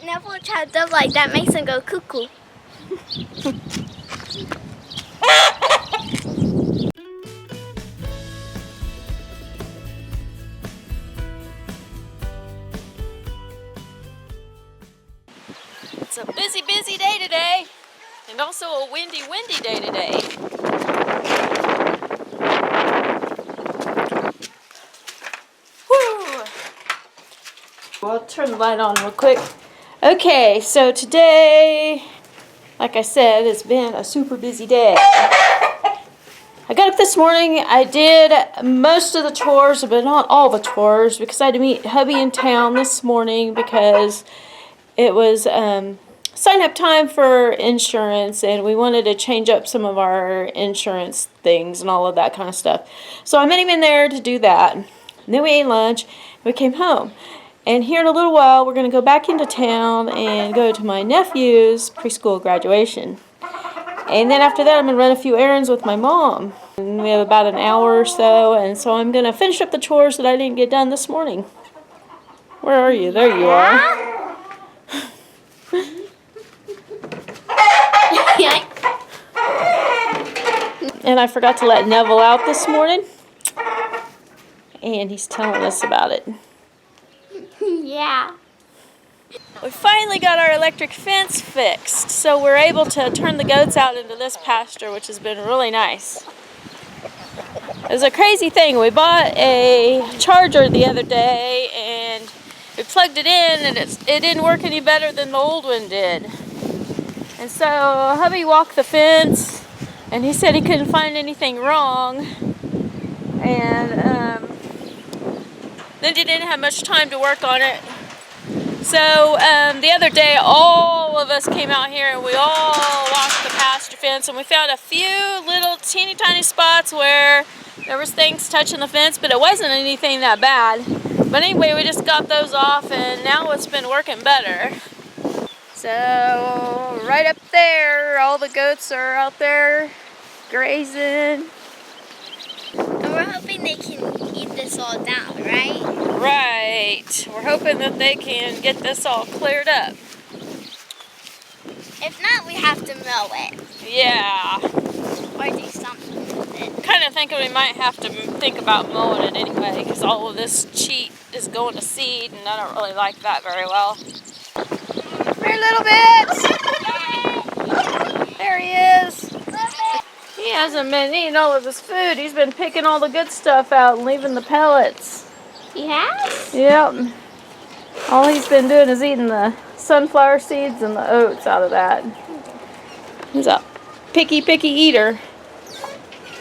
Neville chopped up like that makes him go cuckoo. It's a busy, busy day today, and also a windy, windy day today. Whew. I'll turn the light on real quick. Okay, so today, like I said, it's been a super busy day. I got up this morning, I did most of the chores, but not all the chores, because I had to meet hubby in town this morning because it was sign up time for insurance, and we wanted to change up some of our insurance things and all of that kind of stuff. So I met him in there to do that. And then we ate lunch, and we came home. And here in a little while, we're going to go back into town and go to my nephew's preschool graduation. And then after that, I'm going to run a few errands with my mom. And we have about an hour or so, and so I'm going to finish up the chores that I didn't get done this morning. Where are you? There you are. And I forgot to let Neville out this morning, and he's telling us about it. Yeah. We finally got our electric fence fixed, so we're able to turn the goats out into this pasture, which has been really nice. It was a crazy thing. We bought a charger the other day, and we plugged it in, and it didn't work any better than the old one did. And so hubby walked the fence, and he said he couldn't find anything wrong. And then he didn't have much time to work on it. So the other day, all of us came out here and we all walked the pasture fence, and we found a few little teeny tiny spots where there was things touching the fence, but it wasn't anything that bad. But anyway, we just got those off, and now it's been working better. So right up there, all the goats are out there grazing. And we're hoping they can eat this all down, right? Right. We're hoping that they can get this all cleared up. If not, we have to mow it. Yeah. Or do something with it. Kind of thinking we might have to think about mowing it anyway, because all of this cheat is going to seed, and I don't really like that very well. Here, little bits. There he is. He hasn't been eating all of his food. He's been picking all the good stuff out and leaving the pellets. He has? Yep. All he's been doing is eating the sunflower seeds and the oats out of that. He's a picky eater.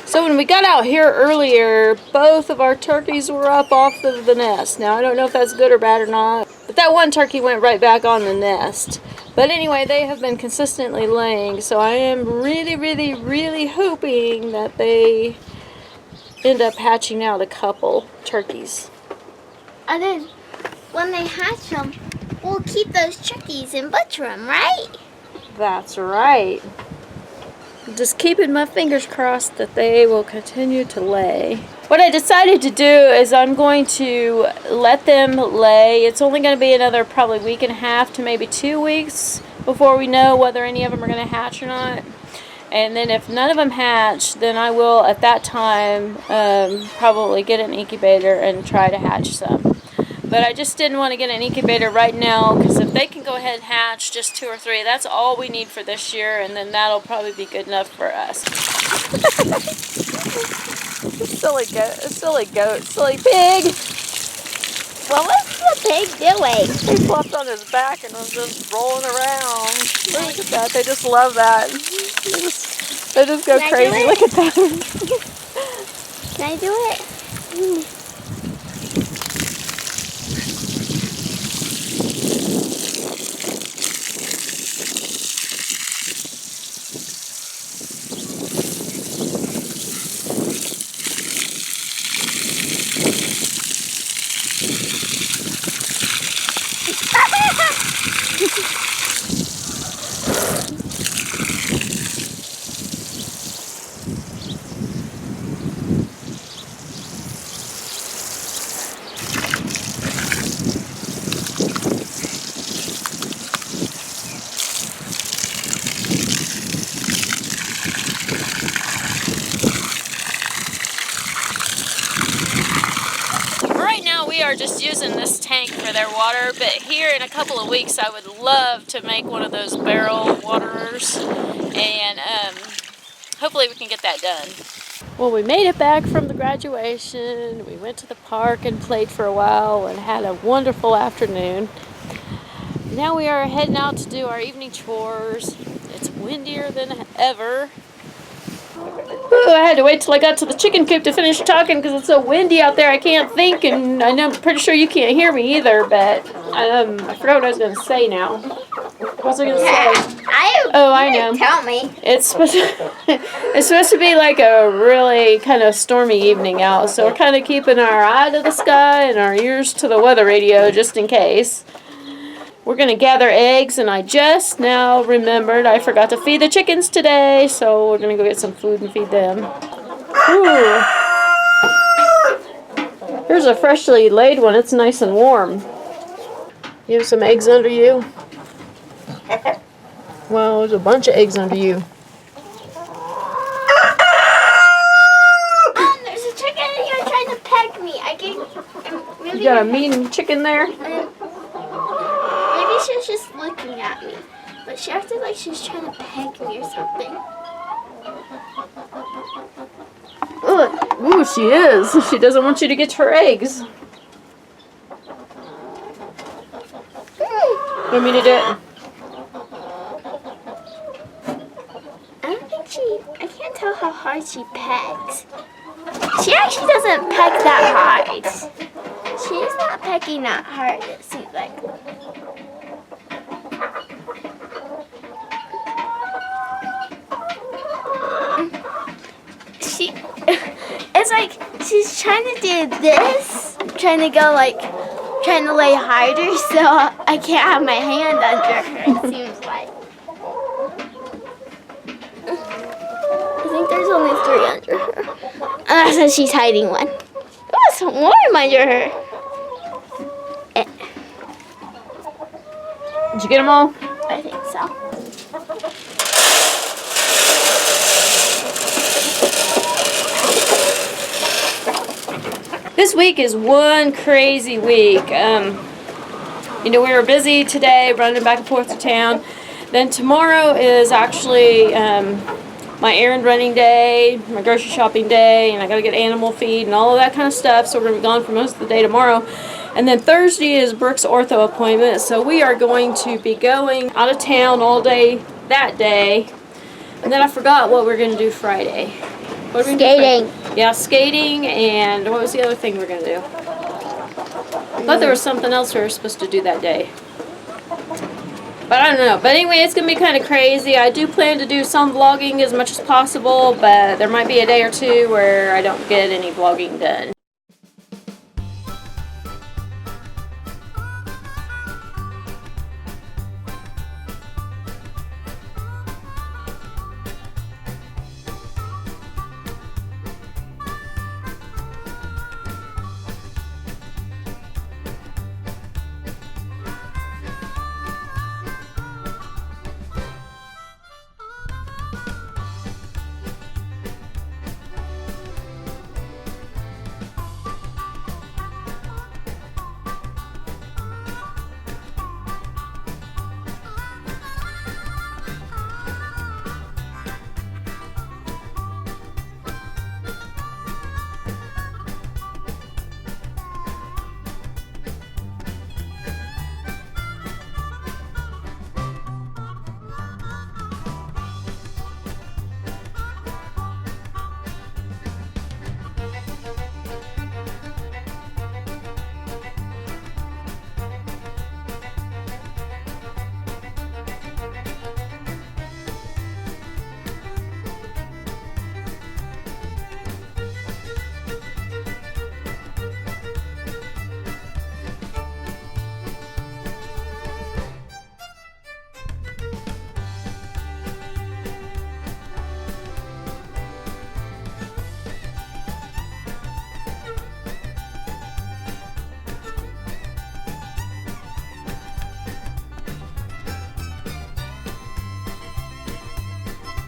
So when we got out here earlier, both of our turkeys were up off of the nest. Now, I don't know if that's good or bad or not, but that one turkey went right back on the nest. But anyway, they have been consistently laying, so I am really hoping that they end up hatching out a couple turkeys. And then, when they hatch them, we'll keep those turkeys and butcher them, right? That's right. Just keeping my fingers crossed that they will continue to lay. What I decided to do is I'm going to let them lay. It's only going to be another probably week and a half to maybe 2 weeks before we know whether any of them are going to hatch or not. And then if none of them hatch, then I will at that time probably get an incubator and try to hatch some. But I just didn't want to get an incubator right now, because if they can go ahead and hatch just 2 or 3, that's all we need for this year, and then that'll probably be good enough for us. Silly goat, silly pig. What was the pig doing? He flopped on his back and was just rolling around. Look at that, they just love that. They just go crazy. Look at that. Can I do it? using this tank for their water, but here in a couple of weeks I would love to make one of those barrel waterers, and hopefully we can get that done. Well, we made it back from the graduation. We went to the park and played for a while and had a wonderful afternoon. Now we are heading out to do our evening chores. It's windier than ever. Ooh, I had to wait till I got to the chicken coop to finish talking because it's so windy out there I can't think, and I'm pretty sure you can't hear me either, but I forgot what I was going to say now. What was I going to say? I know. Tell me. It's supposed to be like a really kind of stormy evening out, so we're kind of keeping our eye to the sky and our ears to the weather radio just in case. We're going to gather eggs, and I just now remembered I forgot to feed the chickens today, so we're going to go get some food and feed them. Ooh. Here's a freshly laid one. It's nice and warm. You have some eggs under you? Well, there's a bunch of eggs under you. There's a chicken in here trying to peck me. You got a mean chicken there? Maybe she's just looking at me, but she acted like she's trying to peck me or something. Ooh, she is. She doesn't want you to get her eggs. Want me to do it? I can't tell how hard she pecks. She actually doesn't peck that hard. She's not pecking that hard, it seems like. It's like she's trying to do this, trying to lay harder, so I can't have my hand under her, it seems like. I think there's only 3 under her. So she's hiding one. Oh, some more under her. Did you get them all? I think so. This week is one crazy week. We were busy today running back and forth to town. Then tomorrow is actually my errand running day, my grocery shopping day, and I gotta get animal feed and all of that kind of stuff, so we're gonna be gone for most of the day tomorrow. And then Thursday is Brooke's ortho appointment, so we are going to be going out of town all day that day. And then I forgot what we're gonna do Friday. What are we Skating. Yeah, skating, and what was the other thing we're gonna do? I thought there was something else we were supposed to do that day. But I don't know. But anyway, it's going to be kind of crazy. I do plan to do some vlogging as much as possible, but there might be a day or two where I don't get any vlogging done.